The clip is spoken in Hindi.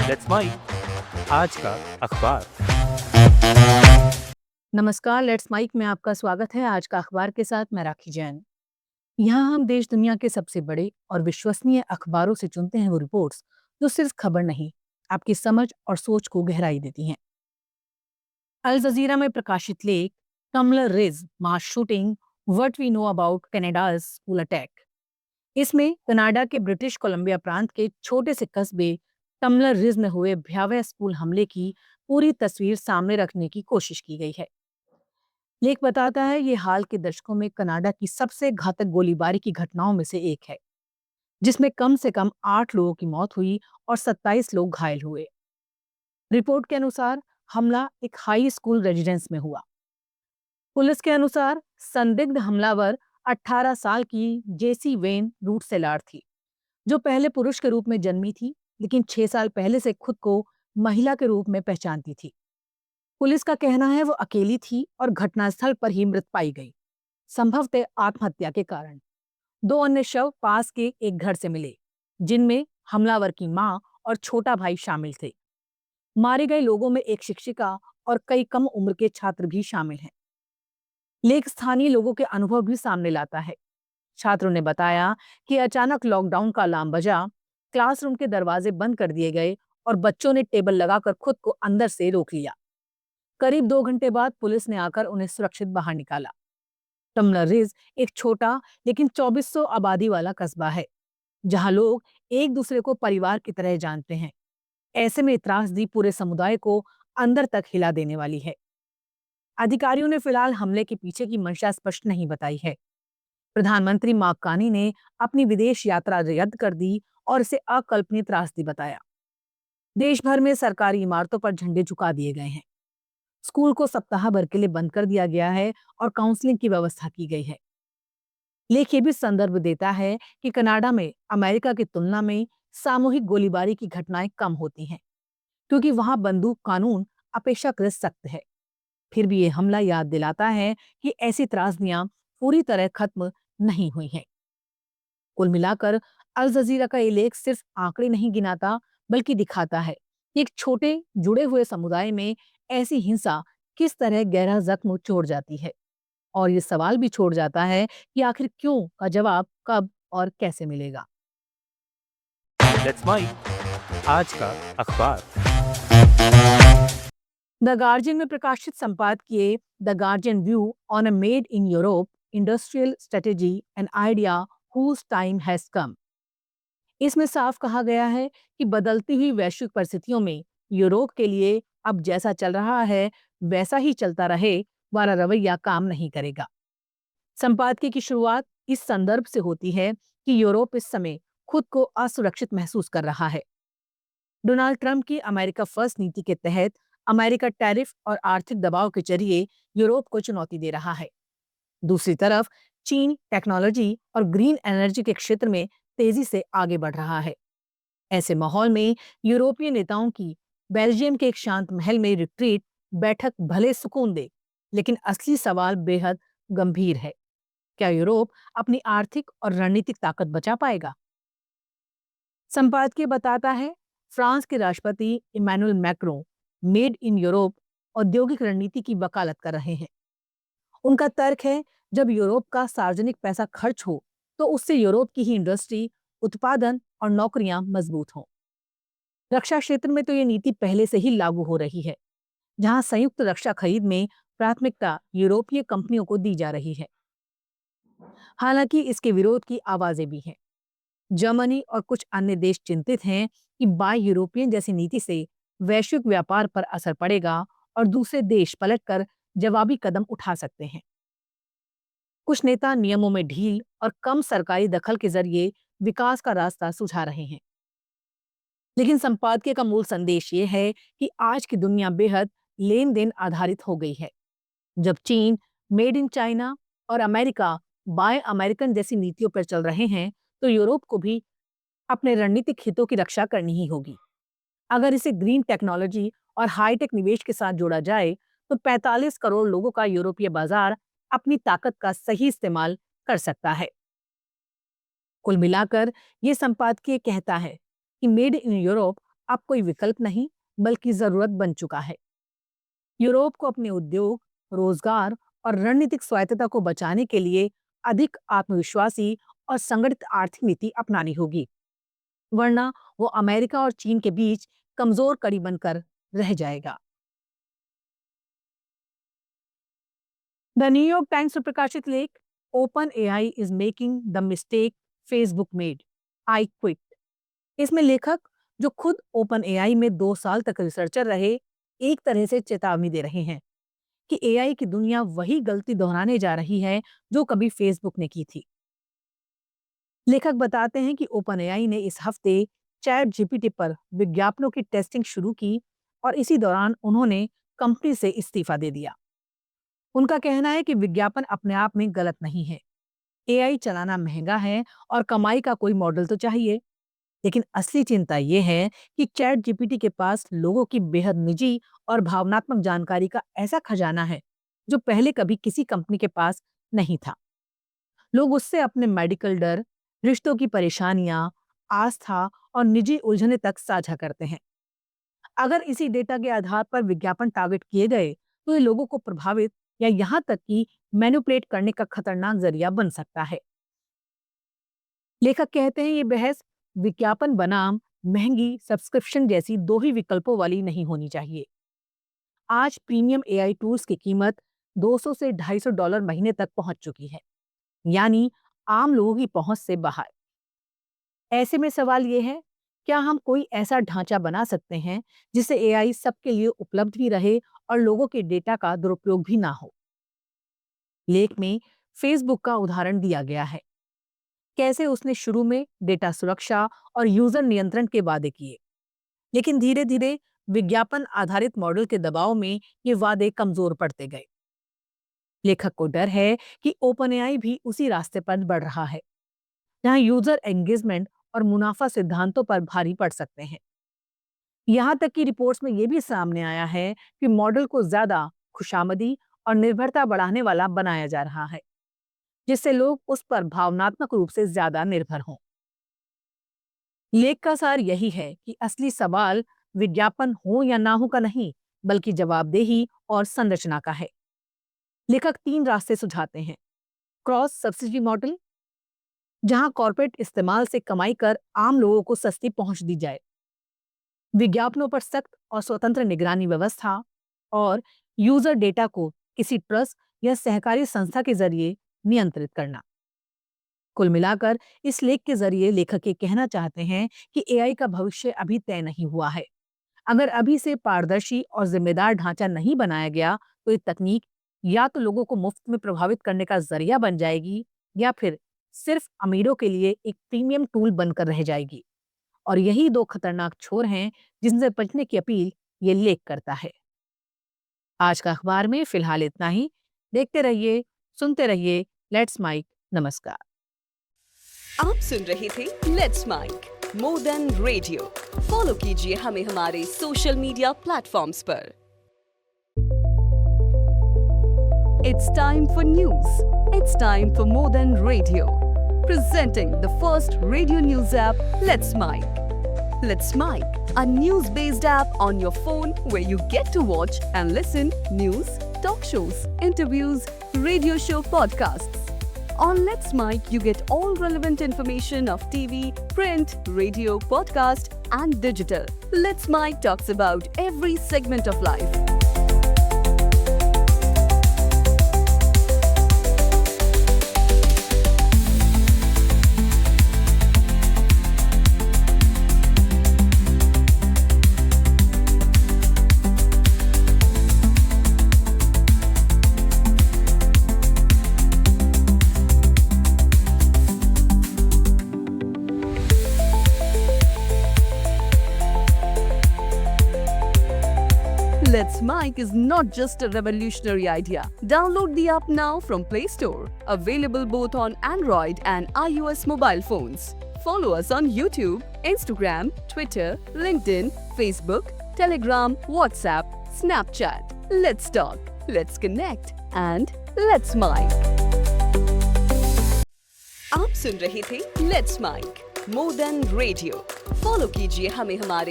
लेट्स माइक आज का अखबार। नमस्कार, लेट्स माइक में आपका स्वागत है। आज का अखबार के साथ मैं राखी जैन। यहाँ हम देश दुनिया के सबसे बड़े और विश्वसनीय अखबारों से चुनते हैं वो रिपोर्ट्स जो सिर्फ खबर नहीं, आपकी समझ और सोच को गहराई देती हैं। अल जजीरा में प्रकाशित लेख कमलर ridge mass shooting, what we know about Canada's school attack. इसमें कनाडा के ब्रिटिश कोलंबिया प्रांत के छोटे से कस्बे टमलर रिज में हुए भयावह स्कूल हमले की पूरी तस्वीर सामने रखने की कोशिश की गई है। लेख बताता है ये हाल के दशकों में कनाडा की सबसे घातक गोलीबारी की घटनाओं में से एक है, जिसमें कम से कम 8 लोगों की मौत हुई और 27 लोग घायल हुए। रिपोर्ट के अनुसार हमला एक हाई स्कूल रेजिडेंस में हुआ। पुलिस के अनुसार संदिग्ध हमलावर 18 साल की जेसी वेन रूट सेलार थी, जो पहले पुरुष के रूप में जन्मी थी, लेकिन 6 साल पहले से खुद को महिला के रूप में पहचानती थी। पुलिस का कहना है वो अकेली थी और घटनास्थल पर ही मृत पाई गई, संभवतः आत्महत्या के कारण। 2 अन्य शव पास के एक घर से मिले, जिनमें हमलावर की मां और छोटा भाई शामिल थे। मारे गए लोगों में एक शिक्षिका और कई कम उम्र के छात्र भी शामिल हैं। लेख स्थानीय लोगों के अनुभव भी सामने लाता है। छात्रों ने बताया कि अचानक लॉकडाउन का अलार्म बजा, क्लासरूम के दरवाजे बंद कर दिए गए और बच्चों ने टेबल लगाकर खुद को अंदर से रोक लिया। करीब 2 घंटे बाद पुलिस ने आकर उन्हें सुरक्षित बाहर निकाला। टमलर रिज एक छोटा लेकिन 2400 आबादी वाला कस्बा है, जहां लोग एक दूसरे को परिवार की तरह जानते हैं। ऐसे में त्रासदी पूरे समुदाय को अंदर तक हिला देने वाली है। अधिकारियों ने फिलहाल हमले के पीछे की मंशा स्पष्ट नहीं बताई है। प्रधानमंत्री मार्क कार्नी ने अपनी विदेश यात्रा रद्द कर दी और इसे अकल्पनीय त्रासदी बताया। देश भर में सरकारी इमारतों पर झंडे झुका दिए गए हैं। स्कूल को सप्ताह भर के लिए बंद कर दिया गया है और काउंसलिंग की व्यवस्था की गई है। लेख ये भी संदर्भ देता है कि कनाडा में अमेरिका की तुलना में सामूहिक गोलीबारी की घटनाएं कम होती हैं, क्योंकि वहां बंदूक कानून अपेक्षाकृत सख्त है। फिर भी ये हमला याद दिलाता है कि ऐसी त्रासदियां पूरी तरह खत्म नहीं हुई हैं। कुल मिलाकर अल जजीरा का ये लेख सिर्फ आंकड़े नहीं गिनाता, बल्कि दिखाता है कि एक छोटे जुड़े हुए समुदाय में ऐसी हिंसा किस तरह गहरा जख्म छोड़ जाती है, और ये सवाल भी छोड़ जाता है कि आखिर क्यों का जवाब कब और कैसे मिलेगा। लेट्स माइक आज का अखबार। द गार्जियन में प्रकाशित संपादकीय the Guardian view on a made in Europe industrial strategy and idea whose time has come. इसमें साफ कहा गया है कि बदलती हुई वैश्विक परिस्थितियों में यूरोप के लिए अब जैसा चल रहा है वैसा ही चलता रहे वाला रवैया काम नहीं करेगा। संपादकीय की शुरुआत इस संदर्भ से होती है कि यूरोप इस समय खुद को असुरक्षित महसूस कर रहा है। डोनाल्ड ट्रंप की अमेरिका फर्स्ट नीति के तहत अमेरिका टैरिफ और आर्थिक दबाव के जरिए यूरोप को चुनौती दे रहा है। दूसरी तरफ चीन टेक्नोलॉजी और ग्रीन एनर्जी के क्षेत्र में तेजी से आगे बढ़ रहा है। ऐसे माहौल में यूरोपीय नेताओं की बेल्जियम के एक शांत महल में रिट्रीट बैठक भले सुकून दे, लेकिन असली सवाल बेहद गंभीर है। क्या यूरोप अपनी आर्थिक और रणनीतिक ताकत बचा पाएगा? संपादकीय बताता है फ्रांस के राष्ट्रपति Emmanuel Macron made in Europe औद्योगिक रणनीति की वकालत कर रहे हैं। उनका तर्क है जब यूरोप का सार्वजनिक पैसा खर्च हो तो उससे यूरोप की ही इंडस्ट्री, उत्पादन और नौकरियां मजबूत हों। रक्षा क्षेत्र में तो ये नीति पहले से ही लागू हो रही है, जहां संयुक्त रक्षा खरीद में प्राथमिकता यूरोपीय कंपनियों को दी जा रही है। हालांकि इसके विरोध की आवाजें भी हैं। जर्मनी और कुछ अन्य देश चिंतित हैं कि बाय यूरोपियन जैसी नीति से वैश्विक व्यापार पर असर पड़ेगा और दूसरे देश पलटकर जवाबी कदम उठा सकते हैं। कुछ नेता नियमों में ढील और कम सरकारी दखल के जरिए विकास का रास्ता सुझा रहे हैं। लेकिन संपादकीय का मूल संदेश ये है कि आज की दुनिया बेहद लेन देन आधारित हो गई है। जब चीन मेड इन चाइना और अमेरिका बाय अमेरिकन जैसी नीतियों पर चल रहे हैं, तो यूरोप को भी अपने रणनीतिक हितों की रक्षा करनी ही होगी। अगर इसे ग्रीन टेक्नोलॉजी और हाईटेक निवेश के साथ जोड़ा जाए, तो 45 करोड़ लोगों का यूरोपीय बाजार अपनी ताकत का सही इस्तेमाल कर सकता है। कुल मिलाकर ये संपादकीय कहता है कि मेड इन यूरोप अब कोई विकल्प नहीं बल्कि जरूरत बन चुका है। यूरोप को अपने उद्योग, रोजगार और रणनीतिक स्वायत्तता को बचाने के लिए अधिक आत्मविश्वासी और संगठित आर्थिक नीति अपनानी होगी, वरना वो अमेरिका और चीन के बीच कमजोर कड़ी बनकर रह जाएगा। द न्यूयॉर्क टाइम्स में प्रकाशित लेख open AI is making the mistake Facebook made, I quit. इसमें लेखक, जो खुद ओपन एआई में 2 साल तक रिसर्चर रहे, एक तरह से चेतावनी दे रहे हैं कि एआई की दुनिया वही गलती दोहराने जा रही है जो कभी फेसबुक ने की थी। लेखक बताते हैं कि ओपन एआई ने इस हफ्ते चैट जीपीटी पर विज्ञापनों की टेस्टिंग शुरू की और इसी दौरान उन्होंने कंपनी से इस्तीफा दे दिया। उनका कहना है कि विज्ञापन अपने आप में गलत नहीं है, एआई चलाना महंगा है और कमाई का कोई मॉडल तो चाहिए। लेकिन असली चिंता यह है कि चैट जीपीटी के पास लोगों की बेहद निजी और भावनात्मक जानकारी का ऐसा खजाना है जो पहले कभी किसी कंपनी के पास नहीं था। लोग उससे अपने मेडिकल डर, रिश्तों की परेशानियां, आस्था और निजी उलझने तक साझा करते हैं। अगर इसी डेटा के आधार पर विज्ञापन टारगेट किए गए तो ये लोगों को प्रभावित या यहाँ तक कि मैनिपुलेट करने का खतरनाक जरिया बन सकता है। लेखक कहते हैं ये बहस विज्ञापन बनाम महंगी सब्सक्रिप्शन जैसी दो ही विकल्पों वाली नहीं होनी चाहिए। आज प्रीमियम एआई टूल्स की कीमत $200 से $250 महीने तक पहुंच चुकी है, यानी आम लोगों की पहुंच से बाहर। ऐसे में सवाल ये है, क्या हम कोई ऐसा ढांचा बना सकते हैं जिससे एआई सबके लिए उपलब्ध भी रहे और लोगों के डेटा का दुरुपयोग भी ना हो। लेख में फेसबुक का उदाहरण दिया गया है, कैसे उसने शुरू में डेटा सुरक्षा और यूजर नियंत्रण के वादे किए, लेकिन धीरे धीरे विज्ञापन आधारित मॉडल के दबाव में ये वादे कमजोर पड़ते गए। लेखक को डर है कि ओपनएआई भी उसी रास्ते पर बढ़ रहा है, जहां यूजर एंगेजमेंट और मुनाफा सिद्धांतों पर भारी पड़ सकते हैं। यहाँ तक कि रिपोर्ट्स में यह भी सामने आया है कि मॉडल को ज्यादा खुशामदी और निर्भरता बढ़ाने वाला बनाया जा रहा है, जिससे लोग उस पर भावनात्मक रूप से ज्यादा निर्भर हों। लेख का सार यही है कि असली सवाल विज्ञापन हो या ना हो का नहीं, बल्कि जवाबदेही और संरचना का है। लेखक 3 रास्ते सुझाते हैं। क्रॉस सब्सिडी मॉडल, जहां कॉर्पोरेट इस्तेमाल से कमाई कर आम लोगों को सस्ती पहुंच दी जाए। विज्ञापनों पर सख्त और स्वतंत्र निगरानी व्यवस्था और यूजर डेटा को किसी ट्रस्ट या सहकारी संस्था के जरिए नियंत्रित करना। कुल मिलाकर इस लेख के जरिए लेखक ये कहना चाहते हैं कि एआई का भविष्य अभी तय नहीं हुआ है। अगर अभी से पारदर्शी और जिम्मेदार ढांचा नहीं बनाया गया तो ये तकनीक या तो लोगों को मुफ्त में प्रभावित करने का जरिया बन जाएगी या फिर सिर्फ अमीरों के लिए एक प्रीमियम टूल बनकर रह जाएगी। और यही 2 खतरनाक छोर हैं जिनसे बचने की अपील ये लेख करता है। आज का अखबार में फिलहाल इतना ही। देखते रहिए, सुनते रहिए लेट्स माइक। नमस्कार। आप सुन रहे थे let's mike more than radio. Follow कीजिए हमें हमारे सोशल मीडिया प्लेटफॉर्म्स पर। It's time for news. It's time for more than radio. Presenting the first radio news app, Let's Mic. Let's Mic, a news-based app on your phone where you get to watch and listen news, talk shows, interviews, radio show podcasts. On Let's Mic, you get all relevant information of TV, print, radio, podcast, and digital. Let's Mic talks about every segment of life. Let's Mic is not just a revolutionary idea. Download the app now from Play Store. Available both on Android and iOS mobile phones. Follow us on YouTube, Instagram, Twitter, LinkedIn, Facebook, Telegram, WhatsApp, Snapchat. Let's talk, let's connect, and let's Mic. आप सुन रहे थे Let's Mic, More Than Radio. Follow कीजिए हमें हमारे